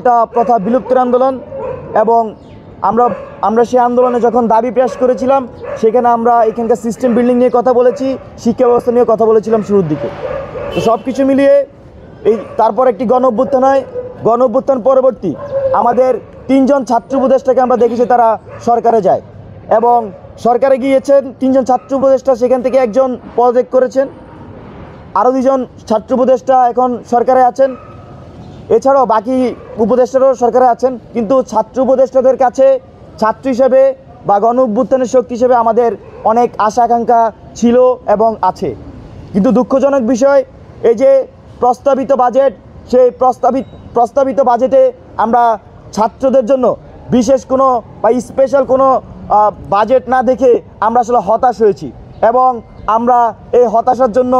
এটা প্রথা বিলুপ্তির আন্দোলন এবং আমরা আমরা সেই আন্দোলনে যখন দাবি পেশ করেছিলাম সেখানে আমরা এখানকার সিস্টেম বিল্ডিং নিয়ে কথা বলেছি, শিক্ষা ব্যবস্থা নিয়ে কথা বলেছিলাম শুরুর দিকে। তো সব কিছু মিলিয়ে তারপর একটি গণ অভ্যুত্থান হয়। গণ অভ্যুত্থান পরবর্তী আমাদের 3 জন ছাত্র উপদেষ্টাকে আমরা দেখেছি তারা সরকারে যায় এবং সরকারে গিয়েছেন 3 জন ছাত্র উপদেষ্টা, সেখান থেকে একজন পদত্যাগ করেছেন, আরও 2 জন ছাত্র উপদেষ্টা এখন সরকারে আছেন, এছাড়াও বাকি উপদেষ্টারাও সরকারে আছেন। কিন্তু ছাত্র উপদেষ্টাদের কাছে ছাত্র হিসেবে বা গণ অভ্যুত্থানের শক্তি হিসেবে আমাদের অনেক আশা আকাঙ্ক্ষা ছিল এবং আছে। কিন্তু দুঃখজনক বিষয়, এই যে প্রস্তাবিত বাজেট, সেই প্রস্তাবিত বাজেটে আমরা ছাত্রদের জন্য বিশেষ কোনো বা স্পেশাল কোনো বাজেট না দেখে আমরা আসলে হতাশ হয়েছি এবং আমরা এই হতাশার জন্য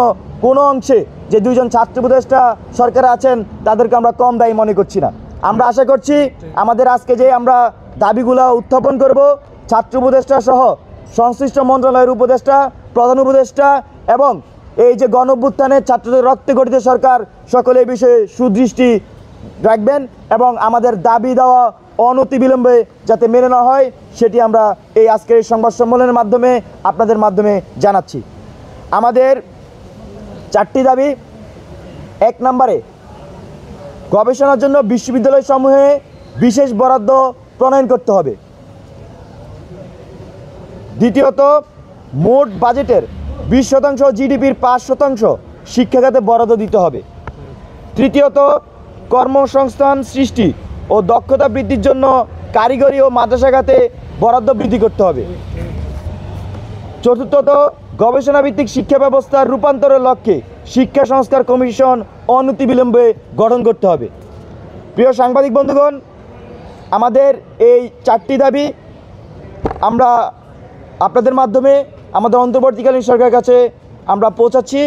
কোনো অংশে যে 2 জন ছাত্র উপদেষ্টা সরকারে আছেন তাদেরকে আমরা কম দায়ী মনে করছি না। আমরা আশা করছি আমাদের আজকে যে আমরা দাবিগুলো উত্থাপন করব, ছাত্র উপদেষ্টা সহ সংশ্লিষ্ট মন্ত্রণালয়ের উপদেষ্টা, প্রধান উপদেষ্টা এবং এই যে গণ অভ্যুত্থানের ছাত্রদের রক্তে গঠিত সরকার সকলে এই বিষয়ে সুদৃষ্টি রাখবেন এবং আমাদের দাবি দেওয়া অনতিবিলম্বে যাতে মেনে নেওয়া হয় সেটি আমরা এই আজকের এই সংবাদ সম্মেলনের মাধ্যমে আপনাদের মাধ্যমে জানাচ্ছি। আমাদের 4টি দাবি। 1 নম্বরে গবেষণার জন্য বিশ্ববিদ্যালয় সমূহে বিশেষ বরাদ্দ প্রণয়ন করতে হবে। দ্বিতীয়ত, মোট বাজেটের 20% জিডিপির 5% শিক্ষাখাতে বরাদ্দ দিতে হবে। তৃতীয়ত, কর্মসংস্থান সৃষ্টি ও দক্ষতা বৃদ্ধির জন্য কারিগরি ও মাদ্রাসা খাতে বরাদ্দ বৃদ্ধি করতে হবে। চতুর্থত, গবেষণাভিত্তিক শিক্ষা ব্যবস্থার রূপান্তরের লক্ষ্যে শিক্ষা সংস্কার কমিশন অনতিবিলম্বে গঠন করতে হবে। প্রিয় সাংবাদিক বন্ধুগণ, আমাদের এই 4টি দাবি আমরা আপনাদের মাধ্যমে আমাদের অন্তর্বর্তীকালীন সরকারের কাছে আমরা পৌঁছাচ্ছি।